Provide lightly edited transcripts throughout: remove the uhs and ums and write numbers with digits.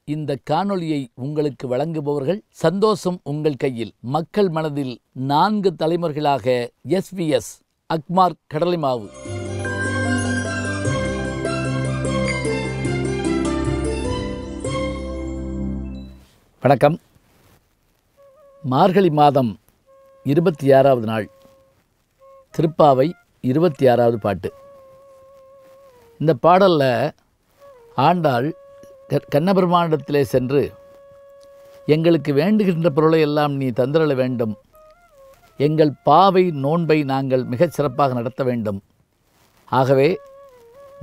இந்த காணொளியை உங்களுக்கு வழங்குபவர்கள் சந்தோஷம் உங்கள் கையில். மக்கள் மனதில் 4 தலைமுறைகளாக எஸ்விஎஸ் அக்மார்க் கடலை மாவு. வணக்கம். மார்கழி மாதம் 26வது நாள், திருப்பாவை 26வது பாட்டு. இந்த பாடலில் ஆண்டாள் கண்ணபெருமானிடத்திலே சென்று, எங்களுக்கு வேண்டுகின்ற பொருளை எல்லாம் நீ தந்திரள வேண்டும், எங்கள் பாவை நோன்பை நாங்கள் மிகச் சிறப்பாக நடத்த வேண்டும், ஆகவே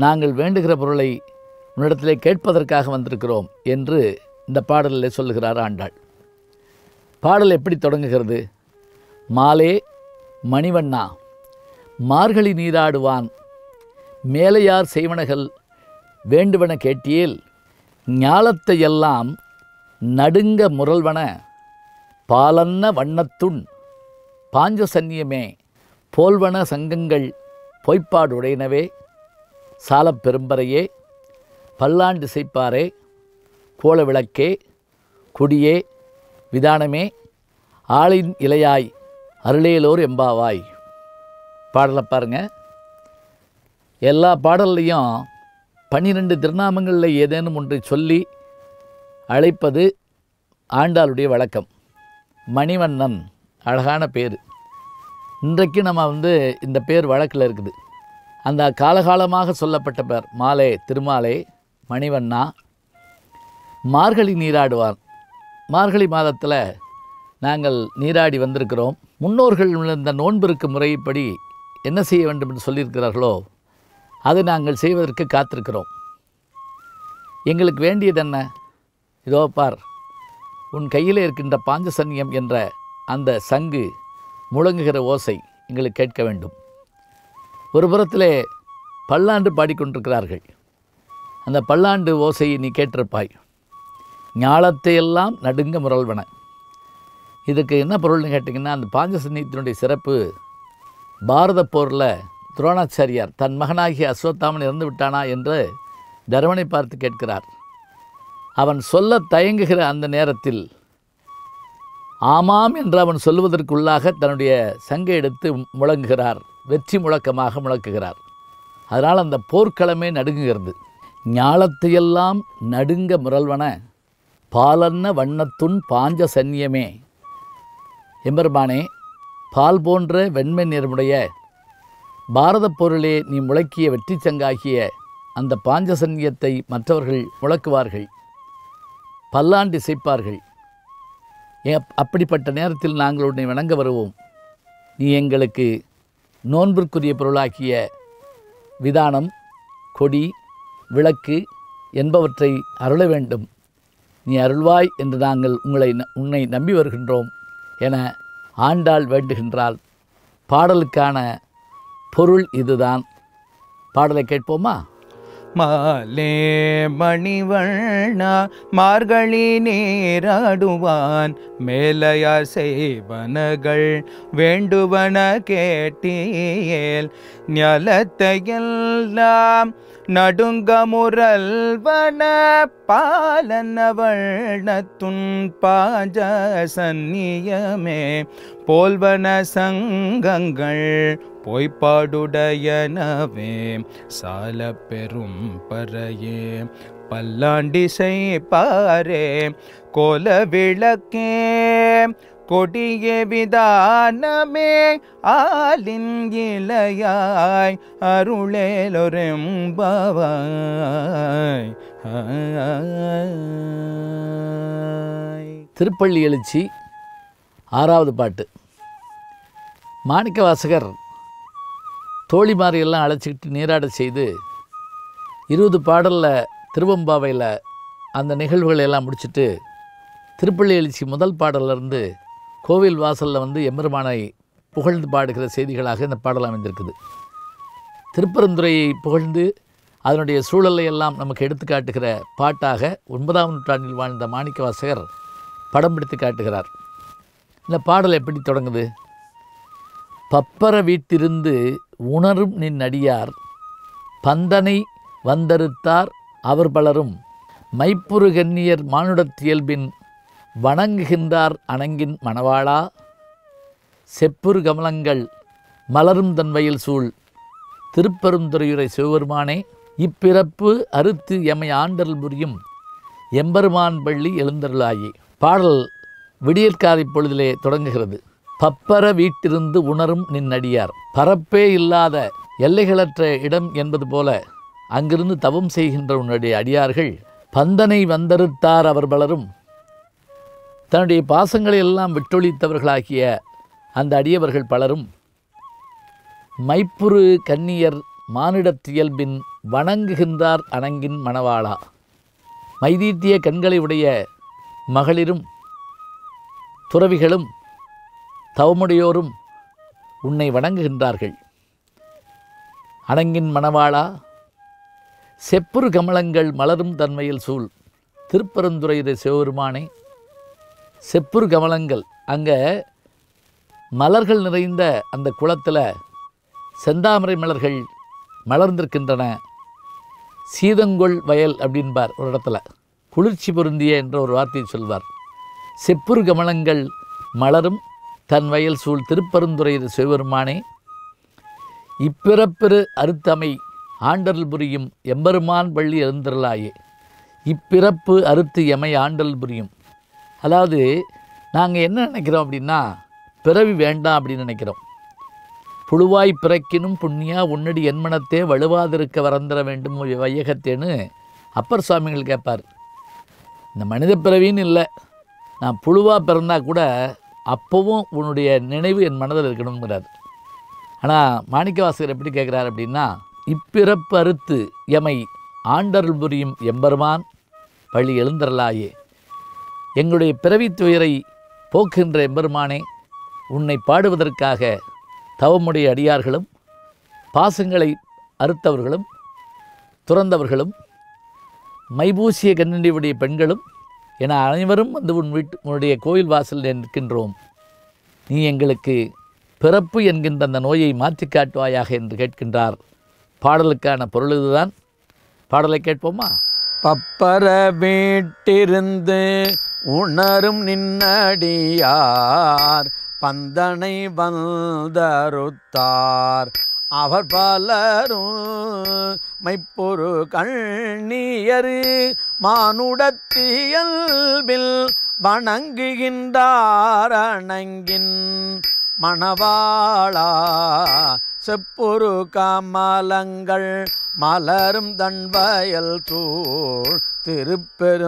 நாங்கள் வேண்டுகிற பொருளை உன்னிடத்திலே கேட்பதற்காக வந்திருக்கிறோம் என்று இந்த பாடலில் சொல்லுகிறார் ஆண்டாள். பாடல் எப்படி தொடங்குகிறது? மாலே மணிவண்ணா மார்கழி நீராடுவான், மேலையார் செய்வனகள் வேண்டுவன கேட்டியேல், ஞாலத்தையெல்லாம் நடுங்க முரல்வன, பாலன்ன வண்ணத்துண் பாஞ்சசன்னியமே, போல்வன சங்கங்கள் பொய்ப்பாடுடையனவே, சாலப் பெரும்பறையே, பல்லாண்டு செய்ப்பாரே, கோல விளக்கே, குடியே, விதானமே, ஆளின் இலையாய் அருளேலோர் எம்பாவாய். பாடலை பாருங்கள். எல்லா பாடல்லையும் 12 திருநாமங்களில் ஏதேனும் ஒன்றை சொல்லி அழைப்பது ஆண்டாளுடைய வழக்கம். மணிவண்ணன் அழகான பேர். இன்றைக்கு நம்ம இந்த பேர் வழக்கில் இருக்குது. அந்த காலகாலமாக சொல்லப்பட்ட பேர் மாலே, திருமாலே, மணிவண்ணா. மார்கழி நீராடுவான். மார்கழி மாதத்தில் நாங்கள் நீராடி வந்திருக்கிறோம். முன்னோர்கள் இந்த நோன்பிற்கு முறைப்படி என்ன செய்ய வேண்டும் என்று சொல்லியிருக்கிறார்களோ அதை நாங்கள் செய்வதற்கு காத்திருக்கிறோம். எங்களுக்கு வேண்டியது என்ன? இதோ பார், உன் கையில் இருக்கின்ற பாஞ்சசன்யம் என்ற அந்த சங்கு முழங்குகிற ஓசை எங்களுக்கு கேட்க வேண்டும். ஒரு புறத்திலே பல்லாண்டு பாடிக்கொண்டிருக்கிறார்கள். அந்த பல்லாண்டு ஓசையை நீ கேட்டிருப்பாய். ஞாலத்தையெல்லாம் நடுங்க முரல்வன. இதுக்கு என்ன பொருள்னு கேட்டிங்கன்னா, அந்த பாஞ்சசன்யத்தினுடைய சிறப்பு, பாரத போரில் துரோணாச்சாரியார் தன் மகனாகிய அஸ்வத்தாமன் இறந்து விட்டானா என்று தருமனை பார்த்து கேட்கிறார். அவன் சொல்ல தயங்குகிற அந்த நேரத்தில் ஆமாம் என்று அவன் சொல்வதற்குள்ளாக தன்னுடைய சங்கை எடுத்து முழங்குகிறார். வெற்றி முழக்கமாக முழக்குகிறார். அதனால் அந்த போர்க்களமே நடுங்குகிறது. ஞாலத்தையெல்லாம் நடுங்க முரல்வன, பாலன்ன வண்ணத்துண் பாஞ்சசன்னியமே. எம்பெருமானே, பால் போன்ற வெண்மை நிறமுடைய பாரத போரிலே நீ முழக்கிய வெற்றி சங்காகிய அந்த பாஞ்சசன்யத்தை மற்றவர்கள் முழக்குவார்கள், பல்லாண்டு இசைப்பார்கள். அப்படிப்பட்ட நேரத்தில் நாங்கள் உன்னை வணங்க வருவோம். நீ எங்களுக்கு நோன்பிற்குரிய பொருளாக்கிய விதானம், கொடி, விளக்கு என்பவற்றை அருள வேண்டும். நீ அருள்வாய் என்று நாங்கள் உன்னை நம்பி வருகின்றோம் என ஆண்டாள் வேண்டுகின்றாள். பாடலுக்கான பொருள் இதுதான். பாடலை கேட்போமா? மாலே மணிவண்ணா மார்கழி நீராடுவான், மேலையார் செய்வனகள் வேண்டுவன கேட்டியேல், ஞலத்தையெல்லாம் நடுங்க முரல்வன, பாலன்ன வண்ணத்துண் பாஞ்சசன்னியமே, போல்வன சங்கங்கள் பொய்ப்பாடுடையனவே, சால பெரும் பறையே, பல்லாண்டிசை பாரே, கோல விளக்கே, கொடியே, விதானமே, ஆலின் இலையாய் அருளேலொரெம்பாவாய். திருப்பள்ளி எழுச்சி 6வது பாட்டு. மாணிக்கவாசகர் தோழிமாரையெல்லாம் அழைச்சிக்கிட்டு நீராட செய்து 20 பாடலில் திருவம்பாவையில் அந்த நிகழ்வுகளை எல்லாம் முடிச்சுட்டு திருப்பள்ளி எழுச்சி முதல் பாடலிருந்து கோவில் வாசலில் எம்பெருமானை புகழ்ந்து பாடுகிற செய்திகளாக இந்த பாடல் அமைந்திருக்குது. திருப்பரந்துரையை புகழ்ந்து அதனுடைய சூழலை எல்லாம் நமக்கு எடுத்து காட்டுகிற பாட்டாக 9ஆம் நூற்றாண்டில் வாழ்ந்த மாணிக்கவாசகர் படம் பிடித்து காட்டுகிறார். இந்த பாடல் எப்படி தொடங்குது? பப்பர வீட்டிருந்து உணரும் நின் அடியார், பந்தனை வந்தறுத்தார் அவர் பலரும், மைப்புறு கன்னியர் மானுடத்தியல்பின் வணங்குகின்றார் அணங்கின் மணவாளா, செப்புறு கமலங்கள் மலரும் தன்வயல் சூழ் திருப்பெருந்துறையுரை சிவபெருமானே, இப்பிறப்பு அறுத்து எமை ஆண்டல் புரியும் எம்பெருமான் பள்ளி எழுந்தருளாயே. பாடல் விடியற்காலை பொழுதிலே தொடங்குகிறது. பப்பர வீட்டிருந்து உணரும் நின்னடியார். பரப்பே இல்லாத எல்லைகளற்ற இடம் என்பது போல அங்கிருந்து தவம் செய்கின்ற உன்னுடைய அடியார்கள் பந்தனை வந்தறுத்தார் அவர் பலரும். தன்னுடைய பாசங்களை எல்லாம் விட்டொழித்தவர்களாகிய அந்த அடியவர்கள் பலரும் மைப்புறு கன்னியர் மானிடத்தியல்பின் வணங்குகின்றார் அணங்கின் மணவாளா. மைதீட்டிய கண்களை உடைய மகளிரும் துறவிகளும் தவமுடையோரும் உன்னை வணங்குகின்றார்கள். அணங்கின் மணவாளா, செப்புறு கமலங்கள் மலரும் தன்மையில் சூழ் திருப்பெருந்துறையுரை சிவபெருமானே. செப்புறு கமலங்கள், அங்கே மலர்கள் நிறைந்த அந்த குளத்தில் செந்தாமரை மலர்கள் மலர்ந்திருக்கின்றன. சீதங்கொள் வயல் அப்படின்பார் ஒரு இடத்துல, குளிர்ச்சி பொருந்திய என்ற ஒரு வார்த்தையை சொல்வார். செப்புறு கமலங்கள் மலரும் தன் வயல் சூழ் திருப்பெருந்துறையுரை சிவபெருமானே, இப்பிறப்பிறு அறுத்தமை ஆண்டல் புரியும் எம்பெருமான் பள்ளி எழுந்தருளாயே. இப்பிறப்பு அறுத்து எமை ஆண்டல் புரியும். அதாவது நாங்கள் என்ன நினைக்கிறோம் அப்படின்னா, பிறவி வேண்டாம் அப்படின்னு நினைக்கிறோம். புழுவாய் பிறக்கினும் புண்ணியா உன்னடி என்மனத்தே வலுவாதிருக்க வரந்தர வேண்டும் வையகத்தேன்னு அப்பர் சுவாமிகள் கேட்பார். இந்த மனித பிறவின்னு இல்லை, நான் புழுவாக பிறந்தா கூட அப்போவும் உன்னுடைய நினைவு என் மனதில் இருக்கணுங்கிறார். ஆனால் மாணிக்கவாசகர் எப்படி கேட்குறார் அப்படின்னா, இப்பிறப்பு அறுத்து எமை ஆண்டருள் புரியும் எம்பெருமான் பள்ளி எழுந்தருளாயே. எங்களுடைய பிறவித் துயரை போக்குகின்ற எம்பெருமானே, உன்னை பாடுவதற்காக தவமுடைய அடியார்களும் பாசங்களை அறுத்தவர்களும் துறந்தவர்களும் மைபூசிய கண்ணியுடைய பெண்களும் என அனைவரும் வந்து உன்னுடைய கோயில் வாசலில் நிற்கின்றோம். நீ எங்களுக்கு பிறப்பு என்கின்ற அந்த நோயை மாற்றி காட்டுவாயாக என்று கேட்கின்றார். பாடலுக்கான பொருள் இதுதான். பாடலை கேட்போமா? பப்பர வீட்டிருந்து உணரும் நின்னடியார் பந்தனை வந்தறுத்தார் அவர் பலரும் மைப்பொரு கண்ணியரு மானுடத்தியல்பில் வணங்குகின்றார் அணங்கின் மணவாளா. செப்புரு கமலங்கள் மலரும் தன்வயல் தூள் திருப்பெருந்துறையூரை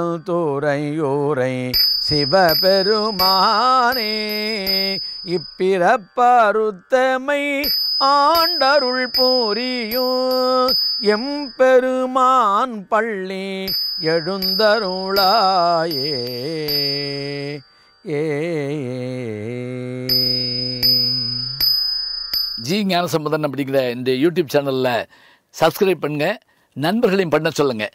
சிவபெருமானே. இப்பிறப்பறுத்தமை ஆண்டருள் புரியும் எம்பெருமான் பள்ளி எழுந்தருளாயே. ஜி ஞானசம்பந்தன் அப்படிங்கிற இந்த யூடியூப் சேனலில் சப்ஸ்கிரைப் பண்ணுங்கள், நண்பர்களையும் பண்ண சொல்லுங்கள்.